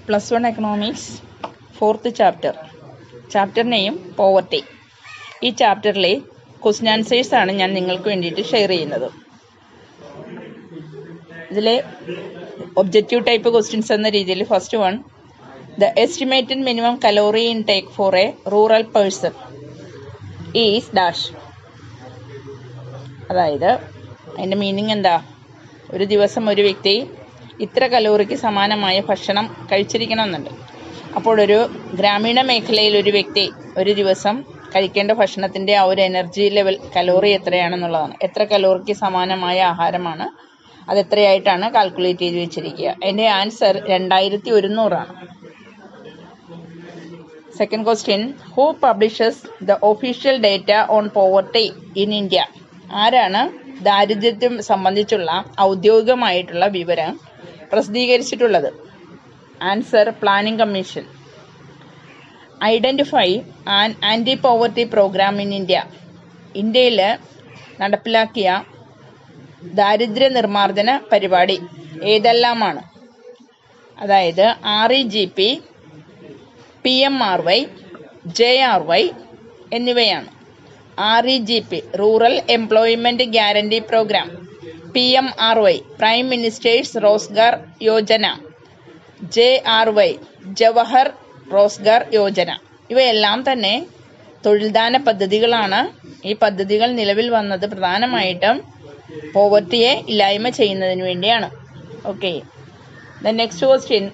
+1 economics 4th chapter name poverty. ഈ ചാപ്റ്ററിലെ question answers ആണ് ഞാൻ നിങ്ങൾക്ക് വേണ്ടിയിട്ട് ഷെയർ ചെയ്യുന്നത്. ഇതിലെ ഒബ്ജക്റ്റീവ് ടൈപ്പ് ക്വസ്റ്റ്യൻസ് എന്ന രീതിയിൽ first one, the estimated minimum calorie intake for a rural person is dash. അതായത് അതിൻ്റെ മീനിങ് എന്താ? ഒരു ദിവസം ഒരു വ്യക്തി ഇത്ര കലോറിക്ക് സമാനമായ ഭക്ഷണം കഴിച്ചിരിക്കണമെന്നുണ്ട്. അപ്പോൾ ഒരു ഗ്രാമീണ മേഖലയിൽ ഒരു വ്യക്തി ഒരു ദിവസം കഴിക്കേണ്ട ഭക്ഷണത്തിൻ്റെ ആ ഒരു എനർജി ലെവൽ കലോറി എത്രയാണെന്നുള്ളതാണ്. എത്ര കലോറിക്ക് സമാനമായ ആഹാരമാണ്, അതെത്രയായിട്ടാണ് കാൽക്കുലേറ്റ് ചെയ്ത് വെച്ചിരിക്കുക. അതിൻ്റെ ആൻസർ 2100 ആണ്. Second question, who publishes the official data on poverty in India? ആരാണ് ദാരിദ്ര്യത്തെ സംബന്ധിച്ചുള്ള ഔദ്യോഗികമായിട്ടുള്ള വിവരം പ്രസിദ്ധീകരിച്ചിട്ടുള്ളത്? Answer, planning commission. Identify an anti poverty program in India. ഇന്ത്യയിൽ നടപ്പിലാക്കിയ ദാരിദ്ര്യ നിർമ്മാർജ്ജന പരിപാടി ഏതെല്ലാമാണ്? അതായത് REGP, PMRY, JRY എന്നിവയാണ്. REGP rural employment guarantee programme, PMRY prime minister's Rozgar Yojana, JRY Jawahar Rozgar Yojana. ഇവയെല്ലാം തന്നെ തൊഴിൽദാന പദ്ധതികളാണ്. ഈ പദ്ധതികൾ നിലവിൽ വന്നത് പ്രധാനമായിട്ടും പോവർട്ടിയെ ഇല്ലായ്മ ചെയ്യുന്നതിന് വേണ്ടിയാണ്. Okay, the next question,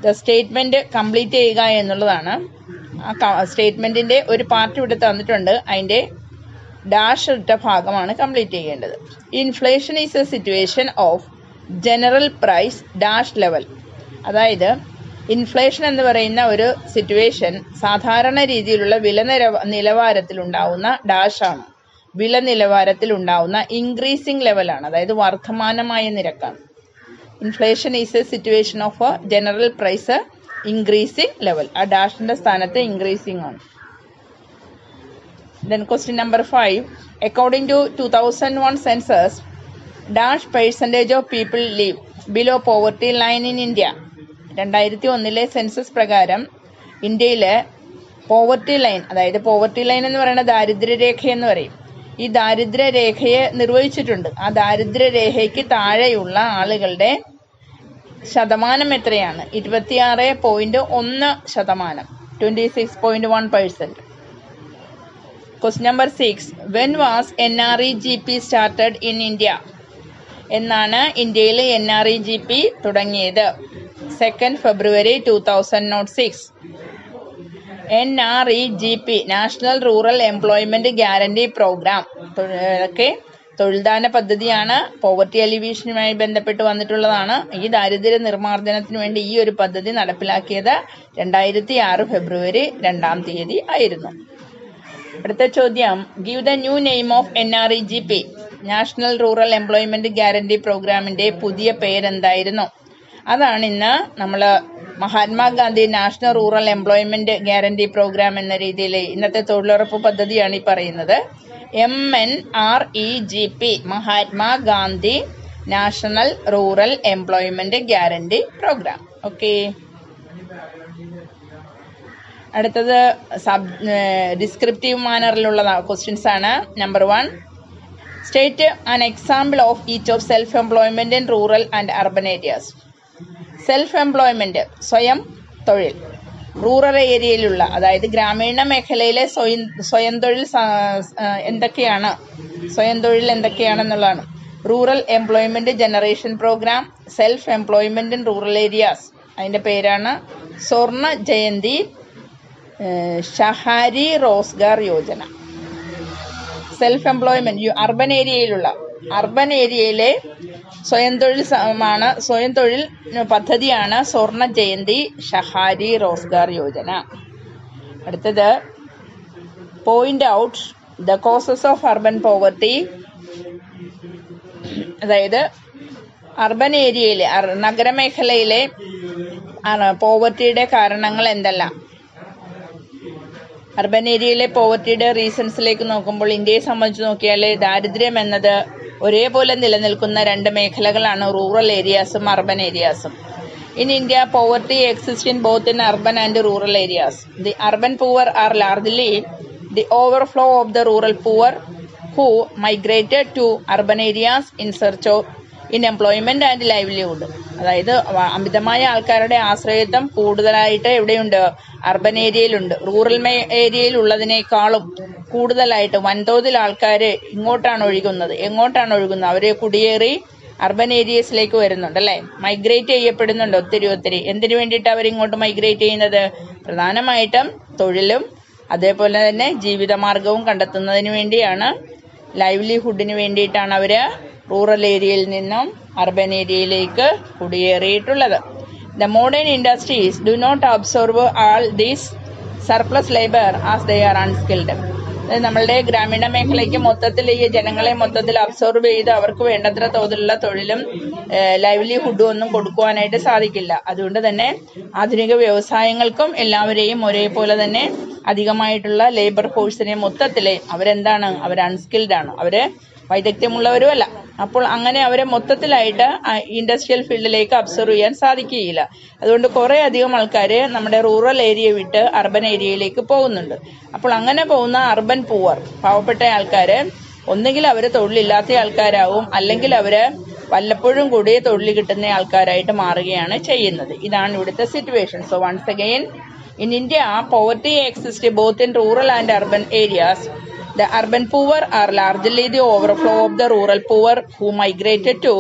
the statement complete ചെയ്യുക എന്നുള്ളതാണ്. ആ സ്റ്റേറ്റ്മെൻറ്റിൻ്റെ ഒരു പാർട്ട് ഇവിടെ തന്നിട്ടുണ്ട്. അതിൻ്റെ ഡാഷ് ഇട്ട ഭാഗമാണ് കംപ്ലീറ്റ് ചെയ്യേണ്ടത്. Inflation is a situation of general price dash level. അതായത് ഇൻഫ്ലേഷൻ എന്ന് പറയുന്ന ഒരു സിറ്റുവേഷൻ സാധാരണ രീതിയിലുള്ള വില നിലവാരത്തിലുണ്ടാവുന്ന ഡാഷാണ്. വില നിലവാരത്തിലുണ്ടാവുന്ന ഇൻക്രീസിങ് ലെവലാണ്, അതായത് വർദ്ധമാനമായ നിരക്കാണ്. Inflation is a situation of general price increasing level. ആ ഡാഷിന്റെ സ്ഥാനത്ത് ഇൻക്രീസിങ് ആണ്. Then question number 5, according to 2001 census, dash percentage of people live below poverty line in India. 2001 census പ്രകാരം ഇന്ത്യയിലെ പോവർട്ടി ലൈൻ, അതായത് പോവർട്ടി ലൈൻ എന്ന് പറയുന്ന ദാരിദ്ര്യരേഖ എന്ന് പറയും. ഈ ദാരിദ്ര്യരേഖയെ നിർവഹിച്ചിട്ടുണ്ട്. ആ ദാരിദ്ര്യരേഖയ്ക്ക് താഴെയുള്ള ആളുകളുടെ ശതമാനം എത്രയാണ്? 26.1%, 26.1%. Question number 6, when was NREGP started in India? എന്നാണ് ഇന്ത്യയിൽ NREGP തുടങ്ങിയത്? 2nd February 2006. NREGP national rural employment guarantee program തൊഴിൽദാന പദ്ധതിയാണ്. പോവർട്ടി അലിവേഷനുമായി ബന്ധപ്പെട്ട് വന്നിട്ടുള്ളതാണ്. ഈ ദാരിദ്ര്യ നിർമ്മാർജ്ജനത്തിന് വേണ്ടി ഈ ഒരു പദ്ധതി നടപ്പിലാക്കിയത് 2006 ഫെബ്രുവരി 2 ആയിരുന്നു. അടുത്ത ചോദ്യം, give the new name of NREGP. National rural employment guarantee പ്രോഗ്രാമിന്റെ പുതിയ പേരെന്തായിരുന്നു? അതാണ് ഇന്ന് നമ്മൾ Mahatma Gandhi national rural employment guarantee programme എന്ന രീതിയിൽ ഇന്നത്തെ തൊഴിലുറപ്പ് പദ്ധതിയാണ് ഈ പറയുന്നത്. MNREGP, Mahatma Gandhi national rural employment guarantee programme. Okay, അടുത്തത് ഡിസ്ക്രിപ്റ്റീവ് മാനറിലുള്ള ക്വസ്റ്റ്യൻസ് ആണ്. Number 1, state an example of each of self employment in rural and urban areas. Self employment, സ്വയം തൊഴിൽ, റൂറൽ ഏരിയയിലുള്ള, അതായത് ഗ്രാമീണ മേഖലയിലെ സ്വയം തൊഴിൽ എന്തൊക്കെയാണ്, സ്വയം തൊഴിൽ എന്തൊക്കെയാണെന്നുള്ളതാണ്. Rural employment generation program, self employment in rural areas, അതിൻ്റെ പേരാണ് Swarna Jayanti Shahari Rozgar Yojana. Self employment urban ഏരിയയിലെ സ്വയം തൊഴിൽ പദ്ധതിയാണ് സ്വർണ ജയന്തി ഷഹാരി റോസ്ഗാർ യോജന. അടുത്തത്, point out the causes of urban poverty. അതായത് അർബൻ ഏരിയയിലെ നഗരമേഖലയിലെ പോവർട്ടിയുടെ കാരണങ്ങൾ എന്തെല്ലാം? അർബൻ ഏരിയയിലെ പോവർട്ടിയുടെ റീസൺസിലേക്ക് നോക്കുമ്പോൾ ഇന്ത്യയെ സംബന്ധിച്ച് നോക്കിയാൽ ദാരിദ്ര്യം എന്നത് ഒരേപോലെ നിലനിൽക്കുന്ന രണ്ട് മേഖലകളാണ് റൂറൽ ഏരിയാസും അർബൻ ഏരിയാസും. In India, poverty exists in both in urban and rural areas. The urban poor are largely the overflow of the rural poor who migrated to urban areas in search of employment and livelihood. അതായത് അമിതമായ ആൾക്കാരുടെ ആശ്രയത്വം കൂടുതലായിട്ട് എവിടെയുണ്ട്? Urban ഏരിയയിലുണ്ട്. Rural ഏരിയയിൽ ഉള്ളതിനേക്കാളും കൂടുതലായിട്ട് വൻതോതിൽ ആൾക്കാർ ഇങ്ങോട്ടാണ് ഒഴുകുന്നത്. എങ്ങോട്ടാണ് ഒഴുകുന്നത്? അവരെ കുടിയേറി അർബൻ ഏരിയസിലേക്ക് വരുന്നുണ്ട് അല്ലേ? മൈഗ്രേറ്റ് ചെയ്യപ്പെടുന്നുണ്ട് ഒത്തിരി. എന്തിനു വേണ്ടിയിട്ട് അവരിങ്ങോട്ട് മൈഗ്രേറ്റ് ചെയ്യുന്നത്? പ്രധാനമായിട്ടും തൊഴിലും അതേപോലെ തന്നെ ജീവിതമാർഗവും കണ്ടെത്തുന്നതിന് വേണ്ടിയാണ്. ലൈവ്ലിഹുഡിന് വേണ്ടിയിട്ടാണ് അവര് റൂറൽ ഏരിയയിൽ നിന്നും അർബൻ ഏരിയയിലേക്ക് കുടിയേറിയിട്ടുള്ളത്. The modern industries do not absorb all this surplus labor as they are unskilled. നമ്മളുടെ ഗ്രാമീണ മേഖലയ്ക്ക് മൊത്തത്തിൽ ഈ ജനങ്ങളെ മൊത്തത്തിൽ അബ്സോർബ് ചെയ്ത് അവർക്ക് വേണ്ടത്ര തോതിലുള്ള തൊഴിലും ലൈവ്ലിഹുഡും ഒന്നും കൊടുക്കുവാനായിട്ട് സാധിക്കില്ല. അതുകൊണ്ട് തന്നെ ആധുനിക വ്യവസായങ്ങൾക്കും എല്ലാവരെയും ഒരേപോലെ തന്നെ അധികമായിട്ടുള്ള ലേബർ ഫോഴ്സിനെ മൊത്തത്തിലെ അവരെന്താണ്? അവർ അൺസ്കിൽഡ് ആണ്. അവര് വൈദഗ്ധ്യമുള്ളവരും അല്ല. അപ്പോൾ അങ്ങനെ അവരെ മൊത്തത്തിലായിട്ട് ഇൻഡസ്ട്രിയൽ ഫീൽഡിലേക്ക് അബ്സർവ് ചെയ്യാൻ സാധിക്കുകയില്ല. അതുകൊണ്ട് കുറെ അധികം ആൾക്കാർ നമ്മുടെ റൂറൽ ഏരിയ വിട്ട് അർബൻ ഏരിയയിലേക്ക് പോകുന്നുണ്ട്. അപ്പോൾ അങ്ങനെ പോകുന്ന അർബൻ പൂവർ പാവപ്പെട്ട ആൾക്കാർ ഒന്നുകിൽ അവർ തൊഴിലില്ലാത്ത ആൾക്കാരാവും, അല്ലെങ്കിൽ അവര് വല്ലപ്പോഴും കൂടി തൊഴിൽ കിട്ടുന്ന ആൾക്കാരായിട്ട് മാറുകയാണ് ചെയ്യുന്നത്. ഇതാണ് ഇവിടുത്തെ situation. So once again, in India, poverty exists both in rural and urban areas. The urban poor are largely the overflow of the rural poor who migrated to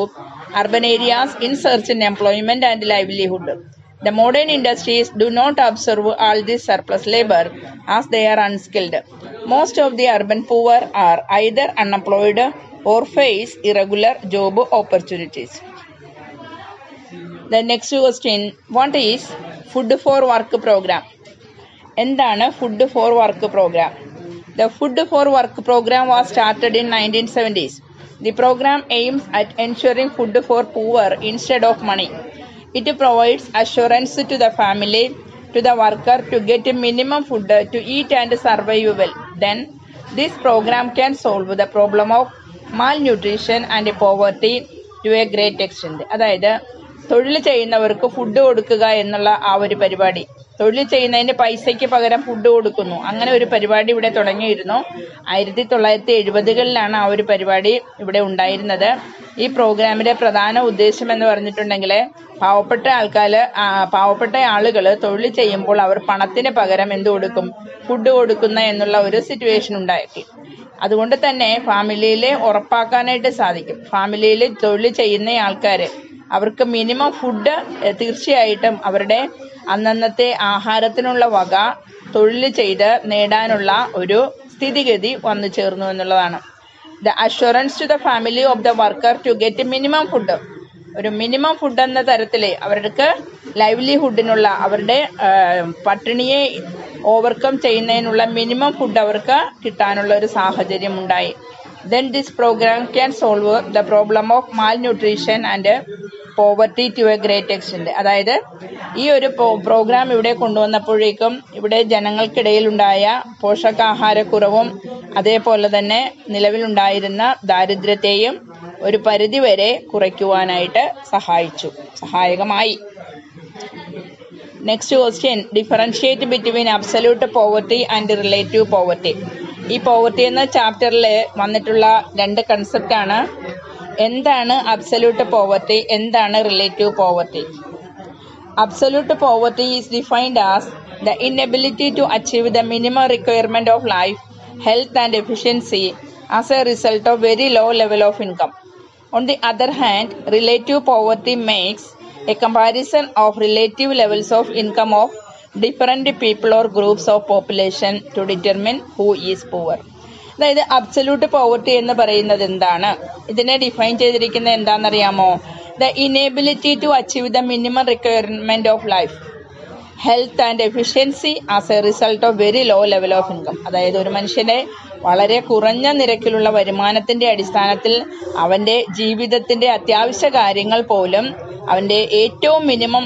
urban areas in search of employment and livelihood. The modern industries do not absorb all this surplus labor as they are unskilled. Most of the urban poor are either unemployed or face irregular job opportunities. The next question, what is Food for Work program? എന്താണ് food for work programme? The Food for Work program was started in 1970s. The program aims at ensuring food for poor instead of money. It provides assurance to the family, to the worker to get minimum food to eat and survive well. Then, this program can solve the problem of malnutrition and poverty to a great extent. അതായത് തൊഴിൽ ചെയ്യുന്നവർക്ക് food കൊടുക്കുക എന്നുള്ള ആ ഒരു പരിപാടി, തൊഴിൽ ചെയ്യുന്നതിന് പൈസയ്ക്ക് പകരം ഫുഡ് കൊടുക്കുന്നു, അങ്ങനെ ഒരു പരിപാടി ഇവിടെ തുടങ്ങിയിരുന്നു. 1970-കളിലാണ് ആ ഒരു പരിപാടി ഇവിടെ ഉണ്ടായിരുന്നത്. ഈ പ്രോഗ്രാമിന്റെ പ്രധാന ഉദ്ദേശം എന്ന് പറഞ്ഞിട്ടുണ്ടെങ്കിൽ പാവപ്പെട്ട ആളുകൾ തൊഴിൽ ചെയ്യുമ്പോൾ അവർ പണത്തിന് പകരം എന്ത് കൊടുക്കും? ഫുഡ് കൊടുക്കുന്ന എന്നുള്ള ഒരു സിറ്റുവേഷൻ ഉണ്ടാക്കി. അതുകൊണ്ട് തന്നെ ഫാമിലിയിൽ ഉറപ്പാക്കാനായിട്ട് സാധിക്കും. ഫാമിലിയിൽ തൊഴിൽ ചെയ്യുന്ന ആൾക്കാര് അവർക്ക് മിനിമം ഫുഡ് തീർച്ചയായിട്ടും അവരുടെ അന്നന്നത്തെ ആഹാരത്തിനുള്ള വക തൊഴിൽ ചെയ്ത് നേടാനുള്ള ഒരു സ്ഥിതിഗതി വന്നു ചേർന്നു എന്നുള്ളതാണ്. The assurance to the family of the worker to get minimum food, ഒരു മിനിമം ഫുഡ് എന്ന തരത്തില് അവർക്ക് ലൈവ്ലിഹുഡിനുള്ള അവരുടെ പട്ടിണിയെ ഓവർകം ചെയ്യുന്നതിനുള്ള മിനിമം ഫുഡ് അവർക്ക് കിട്ടാനുള്ള ഒരു സാഹചര്യം ഉണ്ടായി. Then this program can solve the problem of malnutrition and poverty to a great extent. അതായത് ഈ ഒരു പ്രോഗ്രാം ഇവിടെ കൊണ്ടുവന്നപ്പോഴേക്കും ഇവിടെ ജനങ്ങൾക്കിടയിലുണ്ടായ പോഷകാഹാരക്കുറവും അതേപോലെ തന്നെ നിലവിലുണ്ടായിരുന്ന ദാരിദ്ര്യത്തെയും ഒരു പരിധിവരെ കുറയ്ക്കുവാനായിട്ട് സഹായകമായി. Next question, differentiate between absolute poverty and relative poverty. ഈ പോവർട്ടി എന്ന ചാപ്റ്ററിൽ വന്നിട്ടുള്ള രണ്ട് കൺസെപ്റ്റ് ആണ്. എന്താണ് അബ്സല്യൂട്ട് പോവർട്ടി, എന്താണ് relative poverty? Absolute poverty is defined as the inability to achieve the minimum requirement of life, health and efficiency as a result of very low level of income. On the other hand, relative poverty makes a comparison of relative levels of income of different people or groups of population to determine who is poor. അതായത് absolute poverty എന്ന് പറയുന്നത് എന്താണ്? ഇതിനെ define ചെയ്തിരിക്കുന്നത് എന്താണെന്നറിയാമോ? The inability to achieve the minimum requirement of life, health and efficiency as a result of very low level of income. അതായത് ഒരു മനുഷ്യനെ വളരെ കുറഞ്ഞ നിരക്കിലുള്ള വരുമാനത്തിന്റെ അടിസ്ഥാനത്തിൽ അവന്റെ ജീവിതത്തിന്റെ അത്യാവശ്യ കാര്യങ്ങൾ പോലും, അവന്റെ ഏറ്റവും മിനിമം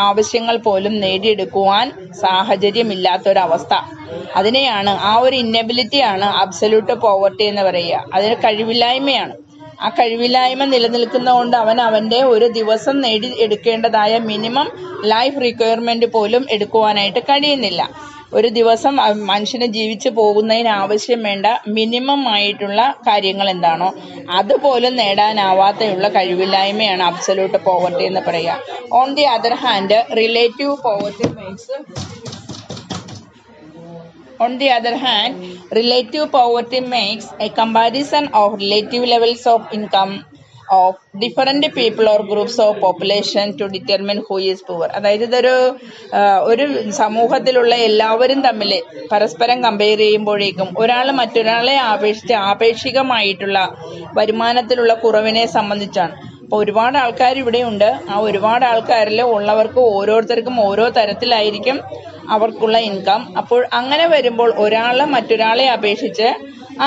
ആവശ്യങ്ങൾ പോലും നേടിയെടുക്കുവാൻ സാഹചര്യമില്ലാത്തൊരവസ്ഥ, അതിനെയാണ്, ആ ഒരു ഇന്നബിലിറ്റിയാണ് അബ്സല്യൂട്ട് പോവർട്ടി എന്ന് പറയുക. അതിന് കഴിവില്ലായ്മയാണ്. ആ കഴിവില്ലായ്മ നിലനിൽക്കുന്നതുകൊണ്ട് അവന്റെ ഒരു ദിവസം നേടി എടുക്കേണ്ടതായ മിനിമം ലൈഫ് റിക്വയർമെന്റ് പോലും എടുക്കുവാനായിട്ട് കഴിയുന്നില്ല. ഒരു ദിവസം മനുഷ്യന് ജീവിച്ചു പോകുന്നതിന് ആവശ്യം വേണ്ട മിനിമം ആയിട്ടുള്ള കാര്യങ്ങൾ എന്താണോ അതുപോലും നേടാനാവാത്തുള്ള കഴിവില്ലായ്മയാണ് അബ്സല്യൂട്ട് പോവർട്ടി എന്ന് പറയുക. On the other hand, relative poverty makes a comparison of relative levels of income of different people or groups of population to determine who is poor. അതായത് ഇതൊരു സമൂഹത്തിലുള്ള എല്ലാവരും തമ്മിൽ പരസ്പരം കമ്പയർ ചെയ്യുമ്പോഴേക്കും ഒരാൾ മറ്റൊരാളെ അപേക്ഷിച്ച് ആപേക്ഷികമായിട്ടുള്ള വരുമാനത്തിലുള്ള കുറവിനെ സംബന്ധിച്ചാണ്. അപ്പോൾ ഒരുപാട് ആൾക്കാർ ഇവിടെയുണ്ട്. ആ ഒരുപാട് ആൾക്കാരിൽ ഉള്ളവർക്ക് ഓരോരുത്തർക്കും ഓരോ തരത്തിലായിരിക്കും അവർക്കുള്ള ഇൻകം. അപ്പോൾ അങ്ങനെ വരുമ്പോൾ മറ്റൊരാളെ അപേക്ഷിച്ച്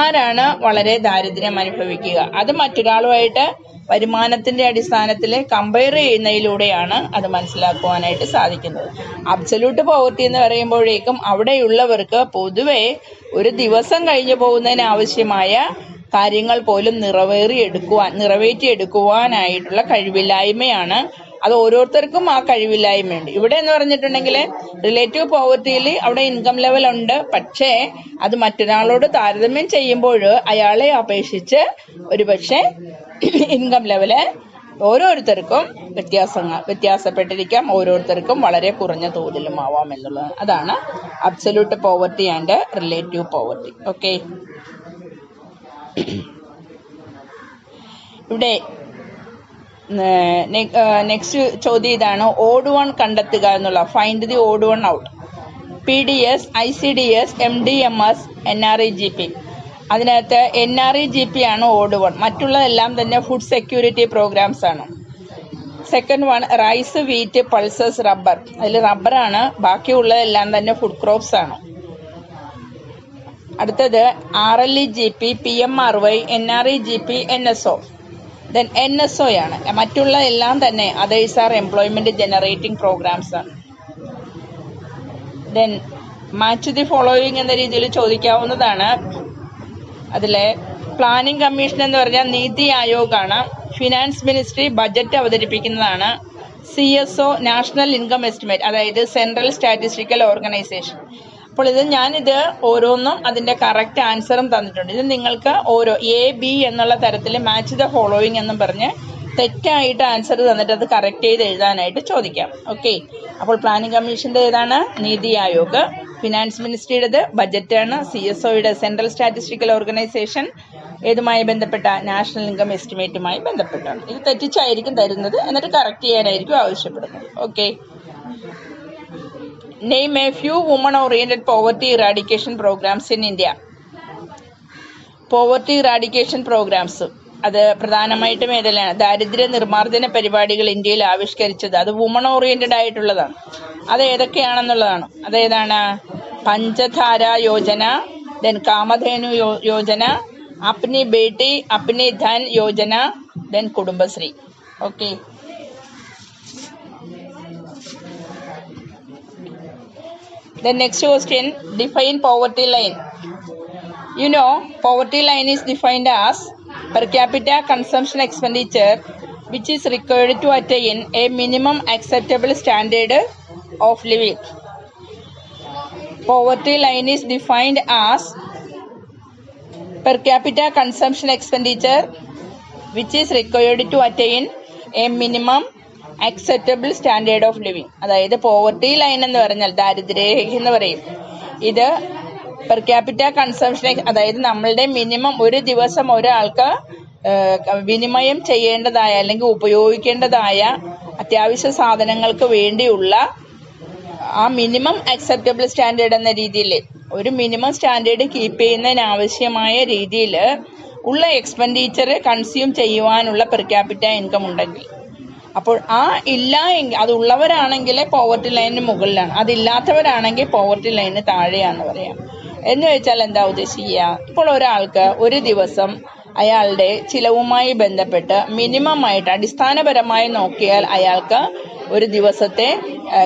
ആരാണ് വളരെ ദാരിദ്ര്യം അനുഭവിക്കുക, അത് മറ്റൊരാളുമായിട്ട് വരുമാനത്തിന്റെ അടിസ്ഥാനത്തിൽ കമ്പയർ ചെയ്യുന്നതിലൂടെയാണ് അത് മനസ്സിലാക്കുവാനായിട്ട് സാധിക്കുന്നത്. അബ്സല്യൂട്ട് പോവർട്ടി എന്ന് പറയുമ്പോഴേക്കും അവിടെയുള്ളവർക്ക് പൊതുവെ ഒരു ദിവസം കഴിഞ്ഞു പോകുന്നതിന് ആവശ്യമായ കാര്യങ്ങൾ പോലും നിറവേറ്റിയെടുക്കുവാനായിട്ടുള്ള കഴിവില്ലായ്മയാണ്. അത് ഓരോരുത്തർക്കും ആ കഴിവില്ലായ്മയുണ്ട്. ഇവിടെ എന്ന് പറഞ്ഞിട്ടുണ്ടെങ്കിൽ റിലേറ്റീവ് പോവർട്ടിയിൽ അവിടെ ഇൻകം ലെവൽ ഉണ്ട്, പക്ഷേ അത് മറ്റൊരാളോട് താരതമ്യം ചെയ്യുമ്പോൾ അയാളെ അപേക്ഷിച്ച് ഒരുപക്ഷെ ഇൻകം ലെവല് ഓരോരുത്തർക്കും വ്യത്യാസപ്പെട്ടിരിക്കാം, ഓരോരുത്തർക്കും വളരെ കുറഞ്ഞ തോതിലും ആവാം എന്നുള്ളതാണ്. അതാണ് absolute poverty and relative poverty. Okay, ഇവിടെ നെക്സ്റ്റ് ചോദ്യം ഇതാണ്, ഓഡ് വൺ കണ്ടെത്തുക എന്നുള്ള. Find the odd one out. PDS, ICDS, MDMS, NREGP. അതിനകത്ത് NREGP ആണ് ഓഡ് വൺ. മറ്റുള്ളതെല്ലാം തന്നെ ഫുഡ് സെക്യൂരിറ്റി പ്രോഗ്രാംസ് ആണ്. Second one rice, wheat, pulses, rubber. അതിൽ റബ്ബറാണ്, ബാക്കിയുള്ളതെല്ലാം തന്നെ ഫുഡ് ക്രോപ്സ് ആണ്. അടുത്തത് RLEGP, PMRY, NREGP, NSO. Then NSO ആണ്. മറ്റുള്ള എല്ലാം തന്നെ others are employment generating programmes ആണ്. ദെൻ മാച്ച് ദി ഫോളോയിങ് എന്ന രീതിയിൽ ചോദിക്കാവുന്നതാണ്. അതിലെ പ്ലാനിംഗ് കമ്മീഷൻ എന്ന് പറഞ്ഞാൽ നീതി ആയോഗ് ആണ്. ഫിനാൻസ് മിനിസ്ട്രി ബജറ്റ് അവതരിപ്പിക്കുന്നതാണ്. CSO നാഷണൽ ഇൻകം എസ്റ്റിമേറ്റ്, അതായത് സെൻട്രൽ സ്റ്റാറ്റിസ്റ്റിക്കൽ ഓർഗനൈസേഷൻ. അപ്പോൾ ഞാനിത് ഓരോന്നും അതിന്റെ കറക്റ്റ് ആൻസറും തന്നിട്ടുണ്ട്. ഇത് നിങ്ങൾക്ക് ഓരോ AB എന്നുള്ള തരത്തിൽ മാച്ച് ദ ഫോളോയിങ് എന്നും പറഞ്ഞ് തെറ്റായിട്ട് ആൻസർ തന്നിട്ട് അത് കറക്റ്റ് ചെയ്ത് എഴുതാനായിട്ട് ചോദിക്കാം. ഓക്കെ, അപ്പോൾ പ്ലാനിംഗ് കമ്മീഷന്റെ ഏതാണ്? നീതി ആയോഗ്. ഫിനാൻസ് മിനിസ്ട്രിയുടേത് ബജറ്റാണ്. CSOയുടെ സെൻട്രൽ സ്റ്റാറ്റിസ്റ്റിക്കൽ ഓർഗനൈസേഷൻ ഏതുമായി ബന്ധപ്പെട്ട? നാഷണൽ ഇൻകം എസ്റ്റിമേറ്റുമായി ബന്ധപ്പെട്ടാണ്. ഇത് തെറ്റിച്ചായിരിക്കും തരുന്നത്, എന്നിട്ട് കറക്റ്റ് ചെയ്യാനായിരിക്കും ആവശ്യപ്പെടുന്നത്. Okay, Name a few women-oriented poverty eradication programs in India. Poverty eradication programmes അത് പ്രധാനമായിട്ടും ഏതെല്ലാം? ദാരിദ്ര്യ നിർമ്മാർജ്ജന പരിപാടികൾ ഇന്ത്യയിൽ ആവിഷ്കരിച്ചത് അത് വുമൺ ഓറിയന്റഡ് ആയിട്ടുള്ളതാണ്. അത് ഏതൊക്കെയാണെന്നുള്ളതാണ്. അതേതാണ്? Panchdhara Yojana, then Kamdhenu Yojana, Apni Beti Apni Dhan Yojana, then Kudumbashree. Okay, the next question, define poverty line. You know, poverty line is defined as per capita consumption expenditure which is required to attain a minimum acceptable standard of living. Poverty line is defined as per capita consumption expenditure which is required to attain a minimum acceptable standard of living. അതായത് poverty line എന്ന് പറഞ്ഞാൽ ദാരിദ്ര്യരേഖ എന്ന് പറയും. ഇത് per capita consumption, അതായത് നമ്മളുടെ minimum ഒരു ദിവസം ഒരാൾക്ക് വിനിമയം ചെയ്യേണ്ടതായ അല്ലെങ്കിൽ ഉപയോഗിക്കേണ്ടതായ അത്യാവശ്യ സാധനങ്ങൾക്ക് വേണ്ടിയുള്ള ആ മിനിമം അക്സെപ്റ്റബിൾ സ്റ്റാൻഡേർഡ് എന്ന രീതിയിൽ ഒരു മിനിമം സ്റ്റാൻഡേർഡ് കീപ്പ് ചെയ്യുന്നതിന് ആവശ്യമായ രീതിയിൽ ഉള്ള എക്സ്പെൻഡിച്ചർ കൺസ്യൂം ചെയ്യുവാനുള്ള പെർ ക്യാപിറ്റ ഇൻകം ഉണ്ടെങ്കിൽ, അപ്പോൾ ഇല്ല എങ്കിൽ അതുള്ളവരാണെങ്കിൽ പോവർട്ടി ലൈനിന് മുകളിലാണ്, അതില്ലാത്തവരാണെങ്കിൽ പോവർട്ടി ലൈനിന് താഴെയാണെന്ന് പറയാം. എന്ന് വെച്ചാൽ എന്താ ഉദ്ദേശിക്കുക? ഇപ്പോൾ ഒരാൾക്ക് ഒരു ദിവസം അയാളുടെ ചിലവുമായി ബന്ധപ്പെട്ട് മിനിമം ആയിട്ട് അടിസ്ഥാനപരമായി നോക്കിയാൽ അയാൾക്ക് ഒരു ദിവസത്തെ